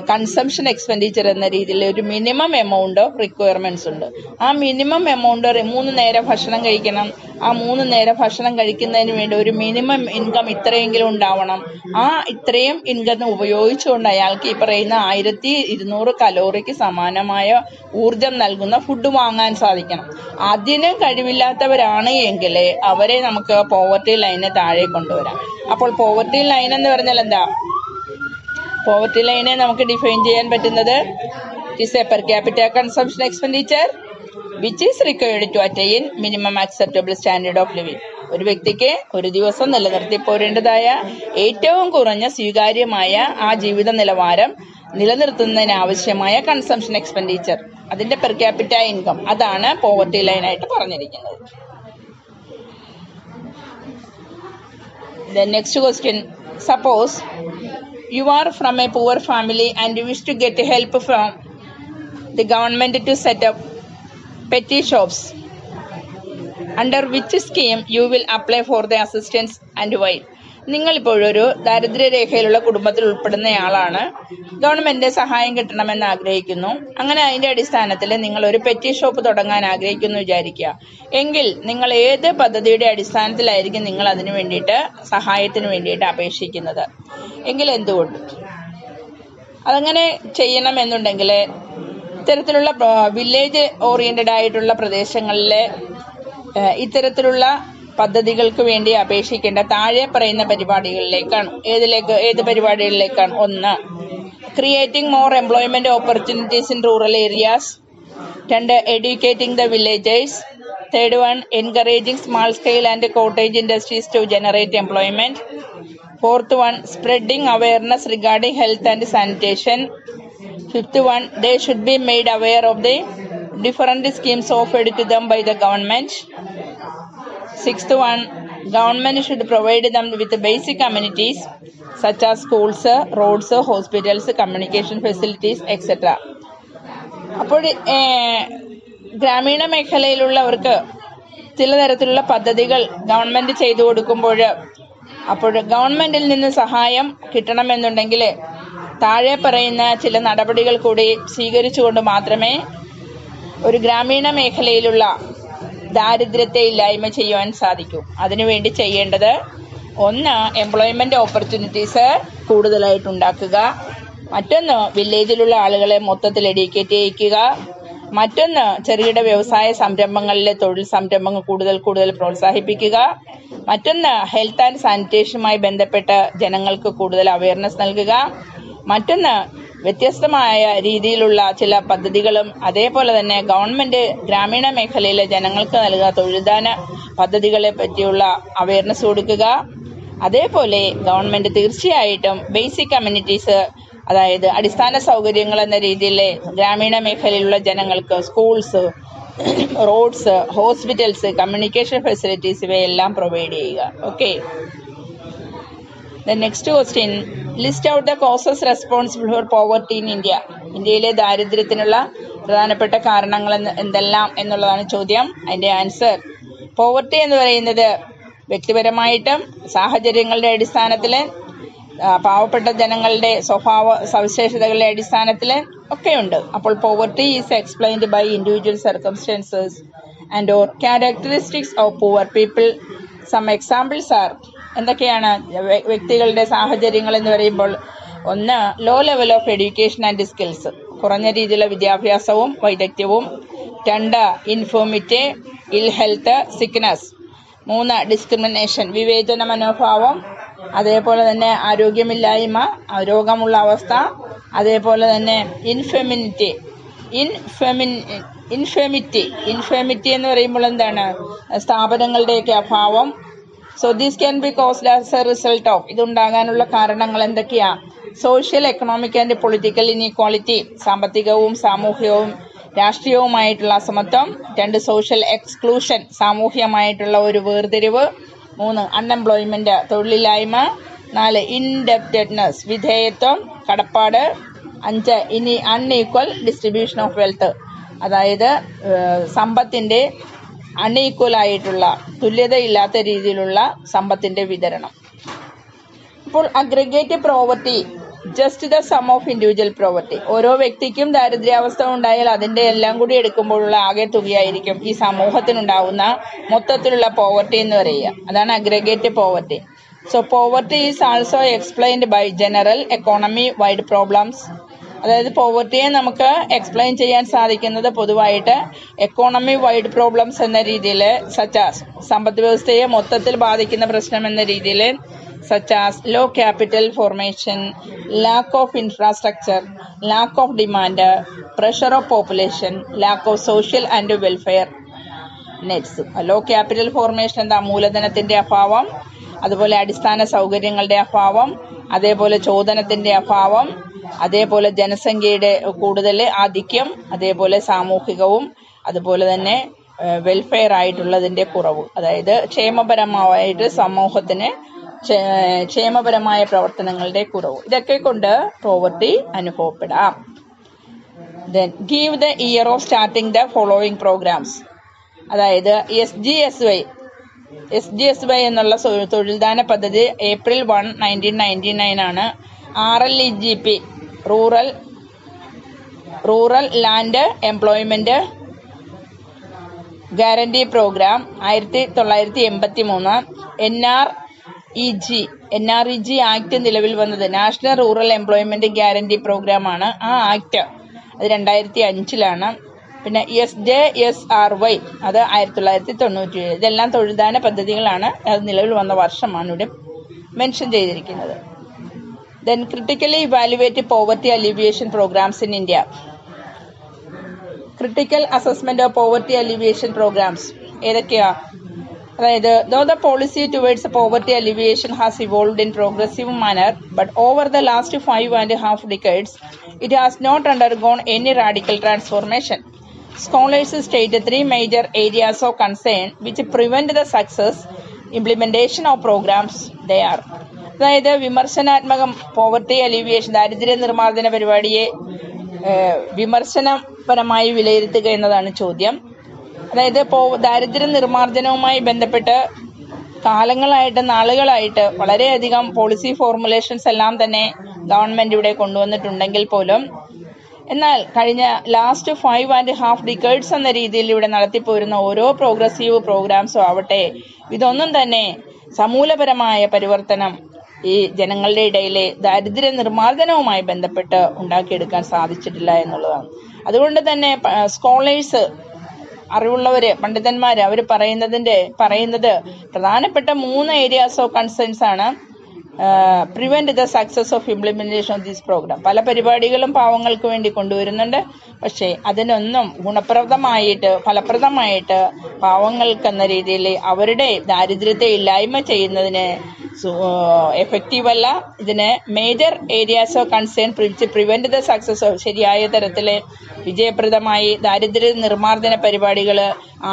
കൺസംഷൻ എക്സ്പെൻഡിച്ചർ എന്ന രീതിയിൽ ഒരു മിനിമം എമൗണ്ട് ഓഫ് റിക്വയർമെന്റ്സ് ഉണ്ട്. ആ മിനിമം എമൗണ്ട് 3 നേരം ഭക്ഷണം കഴിക്കണം. ആ 3 നേരം ഭക്ഷണം കഴിക്കുന്നതിന് വേണ്ടി ഒരു മിനിമം ഇൻകം ഇത്രയെങ്കിലും ഉണ്ടാവണം. ആ ഇത്രയും ഇൻകം ഉപയോഗിച്ചുകൊണ്ട് അയാൾക്ക് ഈ പറയുന്ന 1200 കലോറിക്ക് സമാനമായ ഊർജം നൽകുന്ന ഫുഡ് വാങ്ങാൻ സാധിക്കണം. അതിന് കഴിവില്ലാത്തവരാണ് എങ്കിൽ അവരെ നമുക്ക് പോവർട്ടി ലൈന് താഴെ കൊണ്ടുവരാം. അപ്പോൾ പോവർട്ടി ലൈൻ എന്ന് പറഞ്ഞാൽ എന്താ? പോവർട്ടി ലൈനെ നമുക്ക് ഡിഫൈൻ ചെയ്യാൻ പറ്റുന്നത് is a per capita consumption expenditure which is required to attain minimum acceptable standard of living. ഒരു വ്യക്തിക്ക് ഒരു ദിവസം നിലനിർത്തി പോരേണ്ടതായ ഏറ്റവും കുറഞ്ഞ സ്വീകാര്യമായ ആ ജീവിത നിലവാരം നിലനിർത്തുന്നതിന് ആവശ്യമായ കൺസംഷൻ എക്സ്പെൻഡിച്ചർ, അതിന്റെ പെർ ക്യാപിറ്റ ഇൻകം, അതാണ് പോവർട്ടി ലൈനായിട്ട് പറഞ്ഞിരിക്കുന്നത്. The next question, suppose you are from a poor family and you wish to get help from the government to set up petty shops. Under which scheme you will apply for the assistance and why? നിങ്ങളിപ്പോഴൊരു ദാരിദ്ര്യരേഖയിലുള്ള കുടുംബത്തിൽ ഉൾപ്പെടുന്നയാളാണ്. ഗവൺമെന്റിന്റെ സഹായം കിട്ടണമെന്ന് ആഗ്രഹിക്കുന്നു. അങ്ങനെ അതിന്റെ അടിസ്ഥാനത്തിൽ നിങ്ങൾ ഒരു പെറ്റി ഷോപ്പ് തുടങ്ങാൻ ആഗ്രഹിക്കുന്നു വിചാരിക്കുക. എങ്കിൽ നിങ്ങൾ ഏത് പദ്ധതിയുടെ അടിസ്ഥാനത്തിലായിരിക്കും നിങ്ങൾ അതിനു വേണ്ടിയിട്ട് സഹായത്തിന് വേണ്ടിയിട്ട് അപേക്ഷിക്കുന്നത്? എങ്കിൽ എന്തുകൊണ്ട്? അതങ്ങനെ ചെയ്യണമെന്നുണ്ടെങ്കിൽ ഇത്തരത്തിലുള്ള വില്ലേജ് ഓറിയന്റഡ് ആയിട്ടുള്ള പ്രദേശങ്ങളിലെ ഇത്തരത്തിലുള്ള പദ്ധതികൾക്ക് വേണ്ടി അപേക്ഷിക്കേണ്ട താഴെ പറയുന്ന പരിപാടികളിലേക്കാണ്. ഏത് പരിപാടികളിലേക്കാണ്? 1. Creating more employment opportunities in rural areas. 2. Educating the villagers. 3rd one, encouraging small scale and cottage industries to generate employment. 4th one, spreading awareness regarding health and sanitation. 5th one, they should be made aware of the different schemes offered to them by the government. 6th one, government should provide them with basic amenities such as schools, roads, hospitals, communication facilities, etc. അപ്പോൾ ഗ്രാമീണ മേഖലയിലുള്ളവർക്ക് ചില തരത്തിലുള്ള പദ്ധതികൾ government ചെയ്തു കൊടുക്കുമ്പോൾ അപ്പോൾ ഗവൺമെന്റിൽ നിന്ന് സഹായം കിട്ടണമെന്നുണ്ടെങ്കിൽ താഴെ പറയുന്ന ചില നടപടികൾ കൂടി സ്വീകരിച്ചുകൊണ്ട് മാത്രമേ ഒരു ഗ്രാമീണ മേഖലയിലുള്ള ദാരിദ്ര്യത്തെ ഇല്ലായ്മ ചെയ്യുവാൻ സാധിക്കൂ. അതിനുവേണ്ടി ചെയ്യേണ്ടത് 1, എംപ്ലോയ്മെന്റ് ഓപ്പർച്യൂണിറ്റീസ് കൂടുതലായിട്ട് ഉണ്ടാക്കുക. മറ്റൊന്ന്, വില്ലേജിലുള്ള ആളുകളെ മൊത്തത്തിൽ എഡ്യൂക്കേറ്റ് ചെയ്യിക്കുക. മറ്റൊന്ന്, ചെറുകിട വ്യവസായ സംരംഭങ്ങളിലെ തൊഴിൽ സംരംഭങ്ങൾ കൂടുതൽ പ്രോത്സാഹിപ്പിക്കുക. മറ്റൊന്ന്, ഹെൽത്ത് ആൻഡ് സാനിറ്റേഷനുമായി ബന്ധപ്പെട്ട് ജനങ്ങൾക്ക് കൂടുതൽ അവയർനെസ് നൽകുക. മറ്റൊന്ന്, വ്യത്യസ്തമായ രീതിയിലുള്ള ചില പദ്ധതികളും അതേപോലെ തന്നെ ഗവൺമെന്റ് ഗ്രാമീണ മേഖലയിലെ ജനങ്ങൾക്ക് നൽകുക തൊഴിൽദാന പദ്ധതികളെ പറ്റിയുള്ള അവയർനെസ് കൊടുക്കുക. അതേപോലെ ഗവൺമെന്റ് തീർച്ചയായിട്ടും ബേസിക് കമ്മ്യൂണിറ്റീസ്, അതായത് അടിസ്ഥാന സൗകര്യങ്ങൾ എന്ന രീതിയിൽ ഗ്രാമീണ മേഖലയിലുള്ള ജനങ്ങൾക്ക് schools, roads, hospitals, communication facilities ഇവയെല്ലാം പ്രൊവൈഡ് ചെയ്യുക. Okay. The next question, list out the causes responsible for poverty in India. ഇന്ത്യയിലെ ദാരിദ്ര്യത്തിനുള്ള പ്രധാനപ്പെട്ട കാരണങ്ങൾ എന്തെല്ലാം എന്നുള്ളതാണ് ചോദ്യം. അതിന്റെ ആൻസർ, പോവർട്ടി എന്ന് പറയുന്നത് വ്യക്തിപരമായിട്ടും സാഹചര്യങ്ങളുടെ അടിസ്ഥാനത്തിൽ പാവപ്പെട്ട ജനങ്ങളുടെ സ്വഭാവ സവിശേഷതകളുടെ അടിസ്ഥാനത്തിൽ ഒക്കെയുണ്ട്. അപ്പോൾ poverty is explained by individual circumstances and or characteristics of poor people. Some examples are, എന്തൊക്കെയാണ് വ്യക്തികളുടെ സാഹചര്യങ്ങൾ എന്ന് പറയുമ്പോൾ? 1, low level of education and skills, കുറഞ്ഞ രീതിയിലുള്ള വിദ്യാഭ്യാസവും വൈദഗ്ധ്യവും. 2, ഇൻഫോമിറ്റി, ഇൽ ഹെൽത്ത്, സിക്നസ്. 3, ഡിസ്ക്രിമിനേഷൻ, വിവേചന മനോഭാവം. അതേപോലെ തന്നെ ആരോഗ്യമില്ലായ്മ, രോഗമുള്ള അവസ്ഥ. അതേപോലെ തന്നെ ഇൻഫെമിറ്റി എന്ന് പറയുമ്പോൾ എന്താണ്? സ്ഥാപനങ്ങളുടെയൊക്കെ അഭാവം. So this can be caused as a result of, ഇതുണ്ടാകാനുള്ള കാരണങ്ങൾ എന്തൊക്കെയാ? Social, economic and political inequality, സാമ്പത്തികവും സാമൂഹികവും രാഷ്ട്രീയവുമായിട്ടുള്ള അസമത്വം. 2, സോഷ്യൽ എക്സ്ക്ലൂഷൻ, സാമൂഹ്യമായിട്ടുള്ള ഒരു വേർതിരിവ്. 3, അൺഎംപ്ലോയ്മെന്റ്, തൊഴിലില്ലായ്മ. 4, ഇൻഡെപ്റ്റഡ്നെസ്, വിധേയത്വം, കടപ്പാട്. 5, അൺഈക്വൽ ഡിസ്ട്രിബ്യൂഷൻ ഓഫ് വെൽത്ത്, അതായത് സമ്പത്തിന്റെ അൺഈക്വൽ ആയിട്ടുള്ള, തുല്യതയില്ലാത്ത രീതിയിലുള്ള സമ്പത്തിന്റെ വിതരണം. ഇപ്പോൾ aggregate poverty just the sum of individual poverty. ഓരോ വ്യക്തിക്കും ദാരിദ്ര്യാവസ്ഥ ഉണ്ടായാൽ അതിന്റെ എല്ലാം കൂടി എടുക്കുമ്പോഴുള്ള ആകെ തുകയായിരിക്കും ഈ സമൂഹത്തിനുണ്ടാവുന്ന മൊത്തത്തിലുള്ള പോവർട്ടി എന്ന് പറയുക. അതാണ് aggregate poverty. So poverty is also explained by general economy wide problems. അതായത് പോവർട്ടിയെ നമുക്ക് എക്സ്പ്ലെയിൻ ചെയ്യാൻ സാധിക്കുന്നത് പൊതുവായിട്ട് എക്കോണമി വൈഡ് പ്രോബ്ലംസ് എന്ന രീതിയിൽ, സച്ചാസ് സമ്പദ് വ്യവസ്ഥയെ മൊത്തത്തിൽ ബാധിക്കുന്ന പ്രശ്നം എന്ന രീതിയിൽ, such as low capital formation, lack of infrastructure, lack of demand, pressure of population, lack of social and welfare nets. Low capital formation എന്താ? മൂലധനത്തിന്റെ അഭാവം, അതുപോലെ അടിസ്ഥാന സൗകര്യങ്ങളുടെ അഭാവം, അതേപോലെ ചോദനത്തിന്റെ അഭാവം, അതേപോലെ ജനസംഖ്യയുടെ കൂടുതൽ ആധിക്യം, അതേപോലെ സാമൂഹികവും അതുപോലെ തന്നെ വെൽഫെയർ ആയിട്ടുള്ളതിന്റെ കുറവ്. അതായത് ക്ഷേമപരമായിട്ട് സമൂഹത്തിന് ക്ഷേമപരമായ പ്രവർത്തനങ്ങളുടെ കുറവ്. ഇതൊക്കെ കൊണ്ട് പോവർട്ടി അനുഭവപ്പെടാം. Then give the year of starting the following programs. അതായത് SGSY എന്നുള്ള തൊഴിൽദാന പദ്ധതി April 1, 1999 ആണ്. RLEGP rural land employment guarantee programme 1983. NREG act നിലവിൽ വന്നത് national rural employment guarantee programme ആണ്. ആ ആക്ട് അത് 2005 പിന്നെ SJSRY അത് 1997. ഇതെല്ലാം തൊഴിൽദാന പദ്ധതികളാണ്. അത് നിലവിൽ വന്ന വർഷമാണ് ഇവിടെ മെൻഷൻ ചെയ്തിരിക്കുന്നത്. Then critically evaluate poverty alleviation programs in India. Critical assessment of poverty alleviation programs ഏതൊക്കെയാ? അതായത് though the policy towards poverty alleviation has evolved in progressive manner, but over the last 5.5 decades, it has not undergone any radical transformation. Scholars state 3 major areas of concern which prevent the success implementation of programs. They are, അതായത് വിമർശനാത്മകം poverty alleviation ദാരിദ്ര്യ നിർമ്മാർജ്ജന പരിപാടിയെ വിമർശനപരമായി വിലയിരുത്തുക എന്നതാണ് ചോദ്യം. അതായത് ദാരിദ്ര്യ നിർമ്മാർജ്ജനവുമായി ബന്ധപ്പെട്ട് നാളുകളായിട്ട് വളരെയധികം പോളിസി ഫോർമുലേഷൻസ് എല്ലാം തന്നെ ഗവൺമെന്റ് ഇവിടെ കൊണ്ടുവന്നിട്ടുണ്ടെങ്കിൽ പോലും, എന്നാൽ കഴിഞ്ഞ ലാസ്റ്റ് 5.5 decades എന്ന രീതിയിൽ ഇവിടെ നടത്തിപ്പോരുന്ന ഓരോ പ്രോഗ്രസീവ് പ്രോഗ്രാംസും ആവട്ടെ, ഇതൊന്നും തന്നെ സമൂലപരമായ പരിവർത്തനം ഈ ജനങ്ങളുടെ ഇടയിലെ ദാരിദ്ര്യ നിർമ്മാർജ്ജനവുമായി ബന്ധപ്പെട്ട് ഉണ്ടാക്കിയെടുക്കാൻ സാധിച്ചിട്ടില്ല എന്നുള്ളതാണ്. അതുകൊണ്ട് തന്നെ സ്കോളേഴ്സ്, അറിവുള്ളവര്, പണ്ഡിതന്മാര് അവർ പറയുന്നത് പ്രധാനപ്പെട്ട 3 ഏരിയാസ് ഓഫ് കൺസേൺസ് ആണ് prevent the success of implementation of this programme. പല പരിപാടികളും പാവങ്ങൾക്ക് വേണ്ടി കൊണ്ടുവരുന്നുണ്ട്. പക്ഷേ അതിനൊന്നും ഫലപ്രദമായിട്ട് പാവങ്ങൾക്കെന്ന രീതിയിൽ അവരുടെ ദാരിദ്ര്യത്തെ ഇല്ലായ്മ ചെയ്യുന്നതിന് എഫക്റ്റീവ് അല്ല. ഇതിന് major areas of concern prevent the success of, ശരിയായ തരത്തില് വിജയപ്രദമായി ദാരിദ്ര്യ നിർമ്മാർജ്ജന പരിപാടികൾ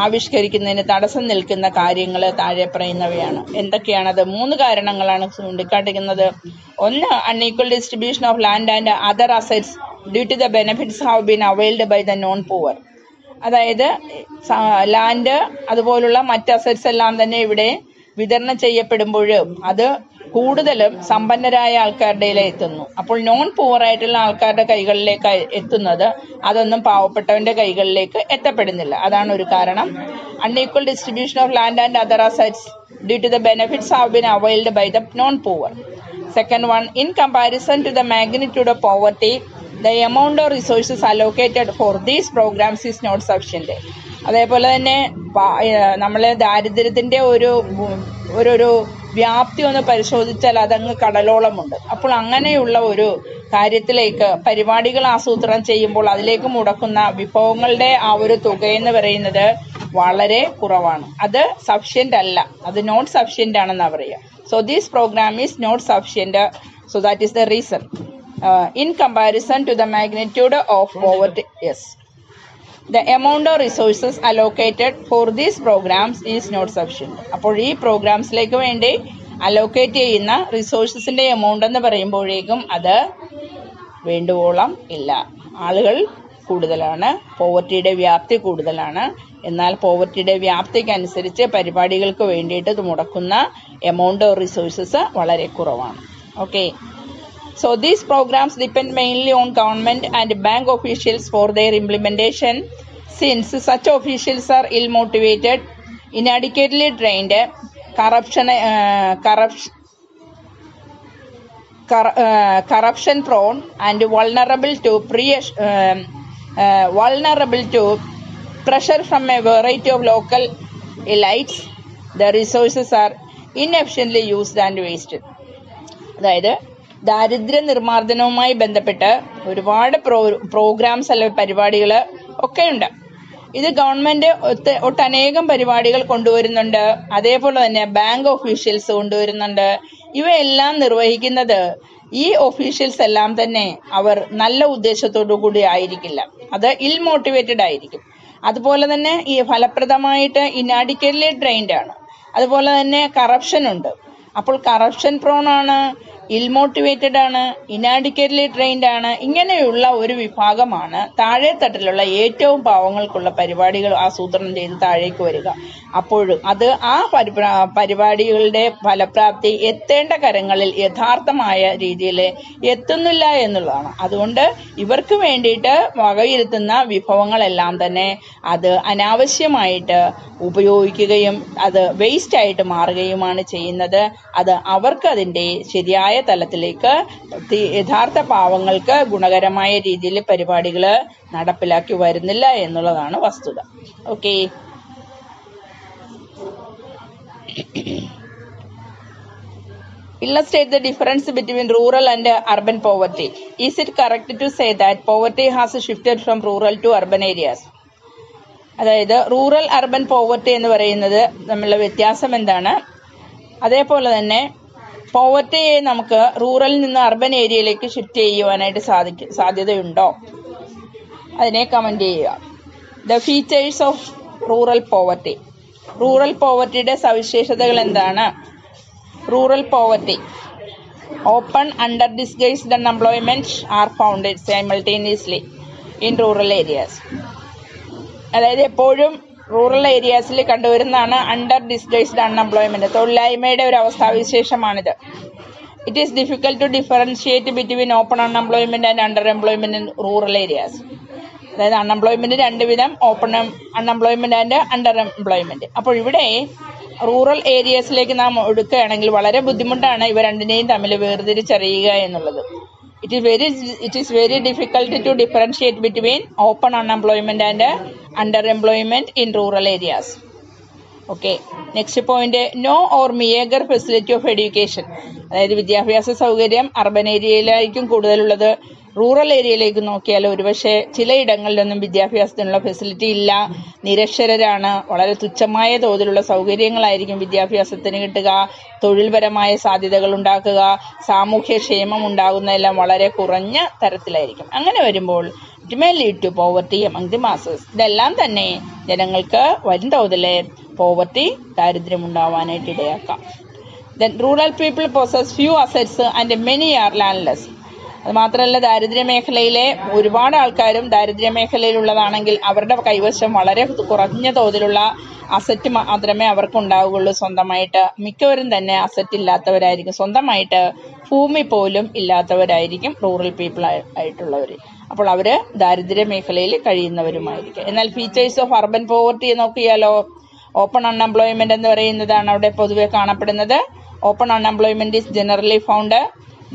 ആവിഷ്കരിക്കുന്നതിന് തടസ്സം നിൽക്കുന്ന കാര്യങ്ങൾ താഴെ പറയുന്നവയാണ്. എന്തൊക്കെയാണത്? 3 കാരണങ്ങളാണ് ചൂണ്ടിക്കാട്ടിക്കുന്നത്. ഒന്ന്, unequal distribution of land and other assets due to the benefits have been availed by the non poor. അതായത് ലാൻഡ് അതുപോലുള്ള മറ്റ് അസറ്റ്സ് എല്ലാം തന്നെ ഇവിടെ വിതരണം ചെയ്യപ്പെടുമ്പോഴും അത് കൂടുതലും സമ്പന്നരായ ആൾക്കാരുടെ എത്തുന്നു. അപ്പോൾ നോൺ പൂവർ ആയിട്ടുള്ള ആൾക്കാരുടെ കൈകളിലേക്ക് എത്തുന്നത് അതൊന്നും പാവപ്പെട്ടവന്റെ കൈകളിലേക്ക് എത്തപ്പെടുന്നില്ല. അതാണ് ഒരു കാരണം. Unequal distribution of land and other assets due to the benefits have been availed by the non poor. Second one, in comparison to the magnitude of poverty, the amount of resources allocated for these programs is not sufficient. അതേപോലെ തന്നെ നമ്മള് ദാരിദ്ര്യത്തിന്റെ ഒരു വ്യാപ്തി ഒന്ന് പരിശോധിച്ചാൽ അതങ്ങ് കടലോളമുണ്ട്. അപ്പോൾ അങ്ങനെയുള്ള ഒരു കാര്യത്തിലേക്ക് പരിപാടികൾ ആസൂത്രണം ചെയ്യുമ്പോൾ അതിലേക്ക് മുടക്കുന്ന വിഭവങ്ങളുടെ ആ ഒരു തുകയെന്ന് പറയുന്നത് വളരെ കുറവാണ്. അത് സഫിഷ്യന്റ് അല്ല, അത് നോട്ട് സഫിഷ്യന്റ് ആണെന്നാ പറയുക. So this program is not sufficient. So that is the reason. In comparison to the magnitude of poverty, yes, the amount of resources allocated for these programs is not sufficient. അപ്പോൾ ഈ പ്രോഗ്രാംസിലേക്ക് വേണ്ടി allocate ചെയ്യുന്ന റിസോഴ്സസിന്റെ amount എന്ന് പറയുമ്പോഴേക്കും അത് വേണ്ടുവോളം ഇല്ല. ആളുകൾ കൂടുതലാണ്, പോവർട്ടിയുടെ വ്യാപ്തി കൂടുതലാണ്. എന്നാൽ പോവർട്ടിയുടെ വ്യാപ്തിക്കനുസരിച്ച് പരിപാടികൾക്ക് വേണ്ടിയിട്ട് മുടക്കുന്ന എമൗണ്ട് ഓഫ് റിസോഴ്സസ് വളരെ കുറവാണ്. Okay. So these programs depend mainly on government and bank officials for their implementation. Since such officials are ill-motivated, inadequately trained, corruption prone, and vulnerable to pressure from a variety of local elites, the resources are inefficiently used and wasted. അതായത് ദാരിദ്ര്യ നിർമ്മാർജ്ജനവുമായി ബന്ധപ്പെട്ട് ഒരുപാട് programmes അല്ലെങ്കിൽ പരിപാടികൾ ഒക്കെ ഉണ്ട്. ഇത് government ഒട്ടനേകം പരിപാടികൾ കൊണ്ടുവരുന്നുണ്ട്. അതേപോലെ തന്നെ ബാങ്ക് ഓഫീഷ്യൽസ് കൊണ്ടുവരുന്നുണ്ട്. ഇവയെല്ലാം നിർവഹിക്കുന്നത് ഈ ഓഫീഷ്യൽസ് എല്ലാം തന്നെ അവർ നല്ല ഉദ്ദേശത്തോടു കൂടി ആയിരിക്കില്ല. അത് ഇൽ മോട്ടിവേറ്റഡ് ആയിരിക്കും. അതുപോലെ തന്നെ ഈ ഫലപ്രദമായിട്ട് ഇനാഡിക്വറ്റ്ലി ട്രെയിൻഡ് ആണ്. അതുപോലെ തന്നെ കറപ്ഷൻ ഉണ്ട്. അപ്പോൾ കറപ്ഷൻ പ്രോൺ ആണ്, ഇൽമോട്ടിവേറ്റഡ് ആണ്, ഇനാഡിക്വറ്റ്ലി ട്രെയിൻഡ് ആണ്. ഇങ്ങനെയുള്ള ഒരു വിഭാഗമാണ് താഴെത്തട്ടിലുള്ള ഏറ്റവും പാവങ്ങൾക്കുള്ള പരിപാടികൾ ആസൂത്രണം ചെയ്ത് താഴേക്ക് വരിക. അപ്പോഴും അത് ആ പരിപാടികളുടെ ഫലപ്രാപ്തി എത്തേണ്ട കരങ്ങളിൽ യഥാർത്ഥമായ രീതിയിൽ എത്തുന്നില്ല എന്നുള്ളതാണ്. അതുകൊണ്ട് ഇവർക്ക് വേണ്ടിയിട്ട് വകയിരുത്തുന്ന വിഭവങ്ങളെല്ലാം തന്നെ അത് അനാവശ്യമായിട്ട് ഉപയോഗിക്കുകയും അത് വേസ്റ്റ് ആയിട്ട് മാറുകയുമാണ് ചെയ്യുന്നത്. അത് അവർക്ക് അതിൻ്റെ ശരിയായ തലത്തിലേക്ക് യഥാർത്ഥ പാവങ്ങൾക്ക് ഗുണകരമായ രീതിയിൽ പരിപാടികൾ നടപ്പിലാക്കി വരുന്നില്ല എന്നുള്ളതാണ് വസ്തുത. Okay. Illustrate the difference between rural and urban poverty. Is it correct to say that poverty has shifted from rural to urban areas? അതായത് റൂറൽ അർബൻ പോവർട്ടി എന്ന് പറയുന്നത് തമ്മിലുള്ള വ്യത്യാസം എന്താണ്? അതേപോലെ തന്നെ പോവർട്ടിയെ നമുക്ക് റൂറലിൽ നിന്ന് അർബൻ ഏരിയയിലേക്ക് ഷിഫ്റ്റ് ചെയ്യുവാനായിട്ട് സാധ്യതയുണ്ടോ? അതിനെ കമന്റ് ചെയ്യുക. The features of rural poverty. Rural പോവർട്ടിയുടെ സവിശേഷതകൾ എന്താണ്? Rural poverty: open under disguised unemployment are founded simultaneously in rural areas. അതായത് എപ്പോഴും റൂറൽ ഏരിയാസിൽ കണ്ടുവരുന്നതാണ് അണ്ടർ ഡിസ്ഗൈസ്ഡ് അൺഎംപ്ലോയ്മെന്റ്. തൊഴിലില്ലായ്മയുടെ ഒരു അവസ്ഥാവിശേഷമാണിത്. It is difficult to differentiate between open unemployment and under employment in rural areas. അതായത് അൺഎംപ്ലോയ്മെന്റ് രണ്ട് വിധം, open unemployment and under employment. അപ്പോൾ ഇവിടെ റൂറൽ ഏരിയസിലേക്ക് നാം എടുക്കുകയാണെങ്കിൽ വളരെ ബുദ്ധിമുട്ടാണ് ഇവ രണ്ടിനെയും തമ്മിൽ വേർതിരിച്ചറിയുക എന്നുള്ളത്. It is very difficult to differentiate between open unemployment and underemployment in rural areas. Okay. Next point, no or meager facility of education. അതായത് വിദ്യാഭ്യാസ സൗകര്യം അർബൻ ഏരിയയിലായിരിക്കും കൂടുതലുള്ളത്. റൂറൽ ഏരിയയിലേക്ക് നോക്കിയാൽ ഒരുപക്ഷെ ചിലയിടങ്ങളിലൊന്നും വിദ്യാഭ്യാസത്തിനുള്ള ഫെസിലിറ്റി ഇല്ല, നിരക്ഷരരാണ്, വളരെ തുച്ഛമായ തോതിലുള്ള സൗകര്യങ്ങളായിരിക്കും വിദ്യാഭ്യാസത്തിന് കിട്ടുക, തൊഴിൽപരമായ സാധ്യതകൾ ഉണ്ടാക്കുക, സാമൂഹ്യക്ഷേമം ഉണ്ടാകുന്നതെല്ലാം വളരെ കുറഞ്ഞ തരത്തിലായിരിക്കും. അങ്ങനെ വരുമ്പോൾ it may lead to poverty among the masses. ഇതെല്ലാം തന്നെ ജനങ്ങൾക്ക് വൻതോതിലെ പോവർട്ടി, ദാരിദ്ര്യമുണ്ടാവാനായിട്ട് ഇടയാക്കാം. Then rural people possess few assets and many are landless. അത് മാത്രമല്ല ദാരിദ്ര്യ മേഖലയിലെ ഒരുപാട് ആൾക്കാരും ദാരിദ്ര്യ മേഖലയിലുള്ളതാണെങ്കിൽ അവരുടെ കൈവശം വളരെ കുറഞ്ഞ തോതിലുള്ള അസറ്റ് മാത്രമേ അവർക്ക് ഉണ്ടാവുകയുള്ളൂ. സ്വന്തമായിട്ട് മിക്കവരും തന്നെ അസറ്റ് ഇല്ലാത്തവരായിരിക്കും, സ്വന്തമായിട്ട് ഭൂമി പോലും ഇല്ലാത്തവരായിരിക്കും റൂറൽ പീപ്പിൾ ആയിട്ടുള്ളവർ. അപ്പോൾ അവര് ദാരിദ്ര്യ മേഖലയിൽ കഴിയുന്നവരുമായിരിക്കും. എന്നാൽ ഫീച്ചേഴ്സ് ഓഫ് അർബൻ പോവർട്ടി നോക്കിയാലോ, ഓപ്പൺ അൺഎംപ്ലോയ്മെന്റ് എന്ന് പറയുന്നതാണ് അവിടെ പൊതുവെ കാണപ്പെടുന്നത്. Open unemployment is generally found.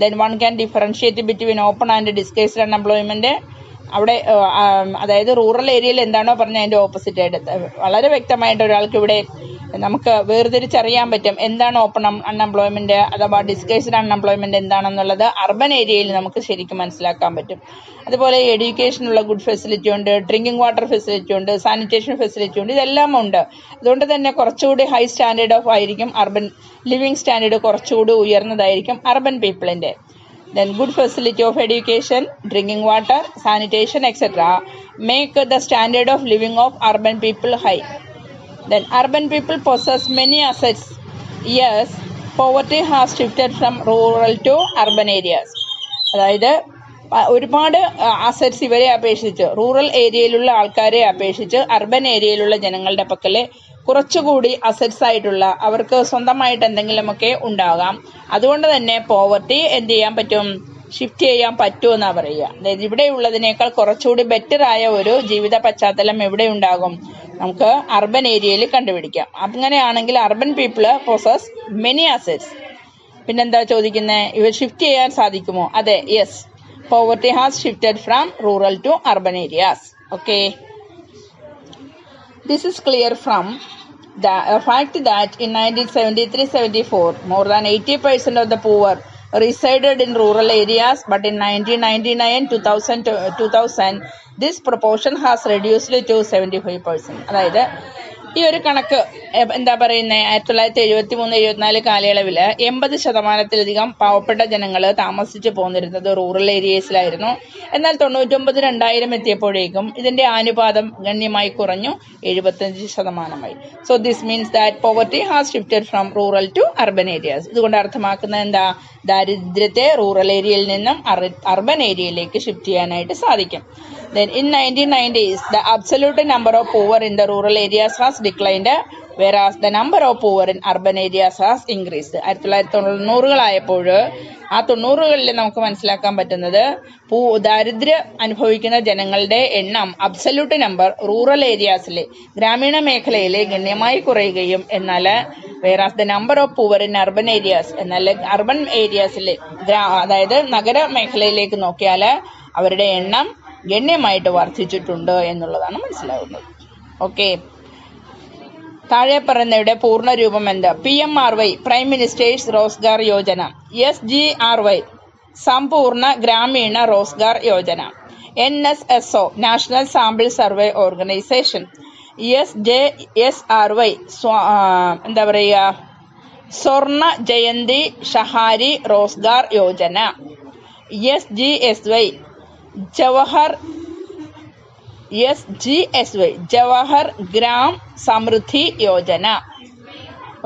Then one can differentiate between open and disguised unemployment. അവിടെ അതായത് റൂറൽ ഏരിയയിൽ എന്താണോ പറഞ്ഞ അതിന്റെ ഓപ്പോസിറ്റ് ആയിട്ട് വളരെ വ്യക്തമായിട്ട് ഒരാൾക്ക് ഇവിടെ നമുക്ക് വേർതിരിച്ചറിയാൻ പറ്റും എന്താണ് ഓപ്പൺ അൺഎംപ്ലോയ്മെന്റ് അഥവാ ഡിസ്ഗൈസ്ഡ് അൺഎംപ്ലോയ്മെന്റ് എന്താണെന്നുള്ളത് അർബൻ ഏരിയയിൽ നമുക്ക് ശരിക്കും മനസ്സിലാക്കാൻ പറ്റും. അതുപോലെ എഡ്യൂക്കേഷനുള്ള ഗുഡ് ഫെസിലിറ്റി ഉണ്ട്, ഡ്രിങ്കിങ് വാട്ടർ ഫെസിലിറ്റി ഉണ്ട്, സാനിറ്റേഷൻ ഫെസിലിറ്റി ഉണ്ട്, ഇതെല്ലാം ഉണ്ട്. അതുകൊണ്ട് തന്നെ കുറച്ചുകൂടി ഹൈ സ്റ്റാൻഡേർഡ് ഓഫ് ആയിരിക്കും അർബൻ ലിവിങ് സ്റ്റാൻഡേർഡ് കുറച്ചുകൂടി ഉയർന്നതായിരിക്കും urban പീപ്പിളിന്റെ. Then good facility of education, drinking water, sanitation, etc. make the standard of living of urban people high. Then urban people possess many assets. Yes, poverty has shifted from rural to urban areas. അതായത് ഒരുപാട് assets ഇവരെ അപേക്ഷിച്ച് rural ഏരിയയിലുള്ള ആൾക്കാരെ അപേക്ഷിച്ച് urban ഏരിയയിലുള്ള ജനങ്ങളുടെ പക്കല് കുറച്ചുകൂടി അസറ്റ്സ് ആയിട്ടുള്ള അവർക്ക് സ്വന്തമായിട്ട് എന്തെങ്കിലുമൊക്കെ ഉണ്ടാകാം. അതുകൊണ്ട് തന്നെ പോവർട്ടി എന്ത് ചെയ്യാൻ പറ്റും, ഷിഫ്റ്റ് ചെയ്യാൻ പറ്റുമെന്നാ പറയുക. അതായത് ഇവിടെയുള്ളതിനേക്കാൾ കുറച്ചുകൂടി ബെറ്റർ ആയ ഒരു ജീവിത പശ്ചാത്തലം എവിടെ ഉണ്ടാകും? നമുക്ക് അർബൻ ഏരിയയിൽ കണ്ടുപിടിക്കാം. അങ്ങനെയാണെങ്കിൽ urban people possess many assets. പിന്നെന്താ ചോദിക്കുന്നത്? ഇവ ഷിഫ്റ്റ് ചെയ്യാൻ സാധിക്കുമോ? അതെ, yes. Poverty has shifted from rural to urban areas. Okay, this is clear from the fact that in 1973-74 more than 80% of the poor resided in rural areas, but in 1999-2000 this proportion has reduced to 75%. അതായത് ഈ ഒരു കണക്ക് എന്താ പറയുന്നത്? 1973-74 കാലയളവിൽ 80% പാവപ്പെട്ട ജനങ്ങൾ താമസിച്ചു പോന്നിരുന്നത് റൂറൽ ഏരിയസിലായിരുന്നു. എന്നാൽ 99-2000 എത്തിയപ്പോഴേക്കും ഇതിന്റെ അനുപാതം ഗണ്യമായി കുറഞ്ഞു, 75%. So this means that poverty has shifted from rural to urban areas. ഇതുകൊണ്ട് അർത്ഥമാക്കുന്നത് എന്താ? ദാരിദ്ര്യത്തെ റൂറൽ ഏരിയയിൽ നിന്നും അർബൻ ഏരിയയിലേക്ക് ഷിഫ്റ്റ് ചെയ്യാനായിട്ട് സാധിക്കും. Then in 1990s, the absolute number of poor in the rural areas has declined, whereas the number of poor in urban areas has increased. 1990-കളായപ്പോൾ ആ 90-കളിൽ നമുക്ക് മനസ്സിലാക്കാൻ പറ്റുന്നത് ദാരിദ്ര്യം അനുഭവിക്കുന്ന ജനങ്ങളുടെ എണ്ണം അബ്സല്യൂട്ട് നമ്പർ റൂറൽ ഏരിയാസിലെ ഗ്രാമീണ മേഖലയിലെ ഗണ്യമായി കുറയുകയും, എന്നാൽ വേറാസ് the number of poor in urban areas, എന്നാൽ അർബൻ ഏരിയാസിലെ അതായത് നഗര മേഖലയിലേക്ക് നോക്കിയാൽ അവരുടെ എണ്ണം ഗണ്യമായിട്ട് വർദ്ധിച്ചിട്ടുണ്ട് എന്നുള്ളതാണ് മനസ്സിലാവുന്നത്. ഓക്കെ, താഴെ പറയുന്നവയുടെ പൂർണ്ണ രൂപം എന്താ? PMRY prime minister's Rozgar Yojana, SGRY Sampoorna Grameen Rozgar Yojana, NSSO national sample survey organisation, SJSRY എന്താ പറയുക Swarna Jayanti Shahari Rozgar Yojana, SGSY Jawahar Gram Samridhi Yojana.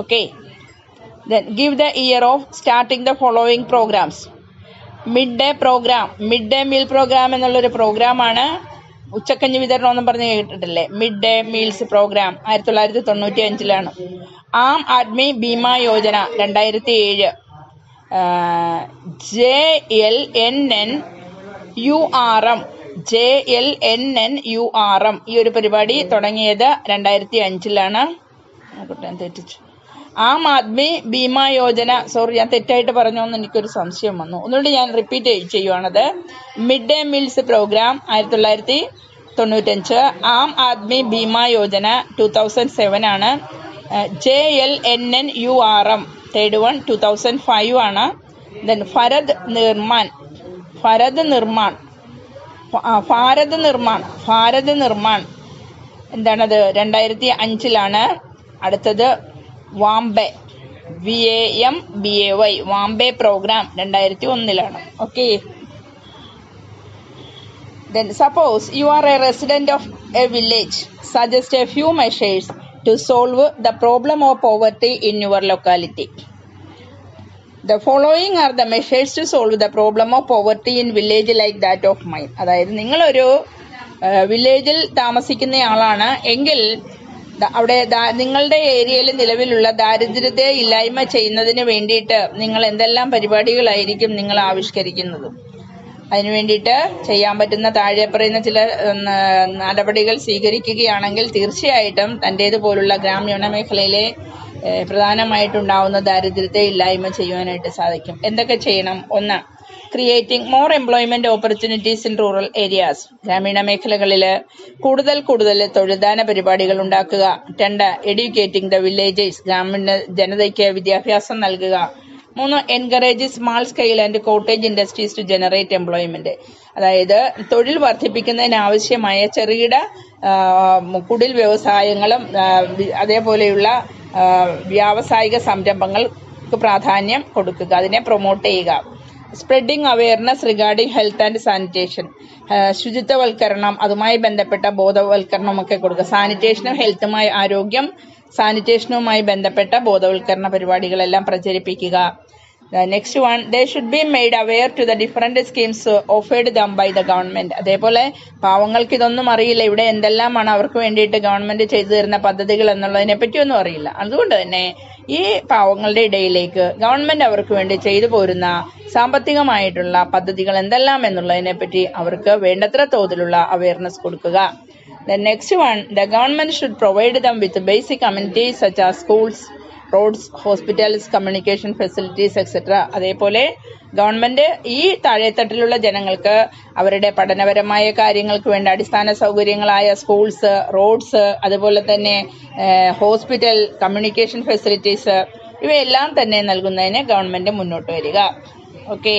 Okay, then give the year of starting the following programs. Mid day program, mid day meal program എന്നുള്ളൊരു പ്രോഗ്രാമാണ്. ഉച്ചക്കഞ്ഞി വിതരണം എന്നും പറഞ്ഞ് കേട്ടിട്ടില്ലേ? മിഡ് ഡേ മീൽസ് പ്രോഗ്രാം 1995-ലാണ്. ആം ആദ്മി ബീമ യോജന 2007. JLNNURM ഈ ഒരു പരിപാടി തുടങ്ങിയത് 2005-ലാണ്. തെറ്റിച്ചു. ആം ആദ്മി ബീമ യോജന, സോറി ഞാൻ തെറ്റായിട്ട് പറഞ്ഞോന്ന് എനിക്കൊരു സംശയം വന്നു. ഒന്നുകൂടി ഞാൻ റിപ്പീറ്റ് ചെയ്യുവാണത്. Mid day meals program 1995, Aam Aadmi Bima Yojana 2007 ആണ്. JLNNURM തേർഡ് വൺ 2005 ആണ്. ദെൻ ഭാരത് നിർമ്മാൺ എന്താണത്? 2005-ലാണ്. അടുത്തത് വാംബെ VAMBAY വാംബെ പ്രോഗ്രാം 2001-ലാണ്. Okay, then suppose you are a resident of a village, suggest a few measures to solve the problem of poverty in your locality. The following are the measures to solve the problem of poverty in village like that of mine. അതായത് നിങ്ങളൊരു വില്ലേജിൽ താമസിക്കുന്നയാളാണ് എങ്കിൽ അവിടെ നിങ്ങളുടെ ഏരിയയിൽ നിലവിലുള്ള ദാരിദ്ര്യത്തെ ഇല്ലായ്മ ചെയ്യുന്നതിന് വേണ്ടിയിട്ട് നിങ്ങൾ എന്തെല്ലാം പരിപാടികളായിരിക്കും നിങ്ങൾ ആവിഷ്കരിക്കുന്നത്? അതിനു വേണ്ടിയിട്ട് ചെയ്യാൻ പറ്റുന്ന താഴെ പറയുന്ന ചില നടപടികൾ സ്വീകരിക്കുകയാണെങ്കിൽ തീർച്ചയായിട്ടും തൻ്റേതുപോലുള്ള ഗ്രാമീണ മേഖലയിലെ പ്രധാനമായിട്ടുണ്ടാവുന്ന ദാരിദ്ര്യത്തെ ഇല്ലായ്മ ചെയ്യുവാനായിട്ട് സാധിക്കും. എന്തൊക്കെ ചെയ്യണം? 1. Creating more employment opportunities in rural areas. ഗ്രാമീണ മേഖലകളിൽ കൂടുതൽ തൊഴിൽദാന പരിപാടികൾ ഉണ്ടാക്കുക. 2. Educating the villagers. ഗ്രാമീണ ജനതയ്ക്ക് വിദ്യാഭ്യാസം നൽകുക. 3. Encourage small scale and cottage industries to generate employment. അതായത് തൊഴിൽ വർദ്ധിപ്പിക്കുന്നതിന് ആവശ്യമായ ചെറുകിട കുടിൽ വ്യവസായങ്ങളും അതേപോലെയുള്ള വ്യാവസായിക സംരംഭങ്ങൾക്ക് പ്രാധാന്യം കൊടുക്കുക, അതിനെ പ്രൊമോട്ട് ചെയ്യുക. Spreading awareness regarding health and sanitation. ശുചിത്വവൽക്കരണം, അതുമായി ബന്ധപ്പെട്ട ബോധവൽക്കരണമൊക്കെ കൊടുക്കുക. സാനിറ്റേഷനും ഹെൽത്തുമായി സാനിറ്റേഷനുമായി ബന്ധപ്പെട്ട ബോധവൽക്കരണ പരിപാടികളെല്ലാം പ്രചരിപ്പിക്കുക. The next one, they should be made aware to the different schemes offered them by the government. അതേപോലെ പാവങ്ങൾക്ക് ഇതൊന്നും അറിയില്ല, ഇവിടെ എന്തെല്ലാമാണ് അവർക്ക് വേണ്ടിയിട്ട് ഗവൺമെന്റ് ചെയ്തു തരുന്ന പദ്ധതികൾ എന്നുള്ളതിനെ പറ്റിയൊന്നും അറിയില്ല. അതുകൊണ്ട് തന്നെ ഈ പാവങ്ങളുടെ ഇടയിലേക്ക് ഗവൺമെന്റ് അവർക്ക് വേണ്ടി ചെയ്തു പോരുന്ന സാമ്പത്തികമായിട്ടുള്ള പദ്ധതികൾ എന്തെല്ലാം എന്നുള്ളതിനെ പറ്റി അവർക്ക് വേണ്ടത്ര തോതിലുള്ള അവയർനെസ് കൊടുക്കുക. The next one, the government should provide them with basic amenities such as schools, roads, hospitals, communication facilities, etc. അതേപോലെ ഗവൺമെന്റ് ഈ താഴെത്തട്ടിലുള്ള ജനങ്ങൾക്ക് അവരുടെ പഠനപരമായ കാര്യങ്ങൾക്ക് വേണ്ട അടിസ്ഥാന സൗകര്യങ്ങളായ സ്കൂൾസ്, റോഡ്സ്, അതുപോലെ തന്നെ ഹോസ്പിറ്റൽ, കമ്മ്യൂണിക്കേഷൻ ഫെസിലിറ്റീസ് ഇവയെല്ലാം തന്നെ നൽകുന്നതിന് ഗവൺമെന്റ് മുന്നോട്ട് വരിക. ഓക്കെ.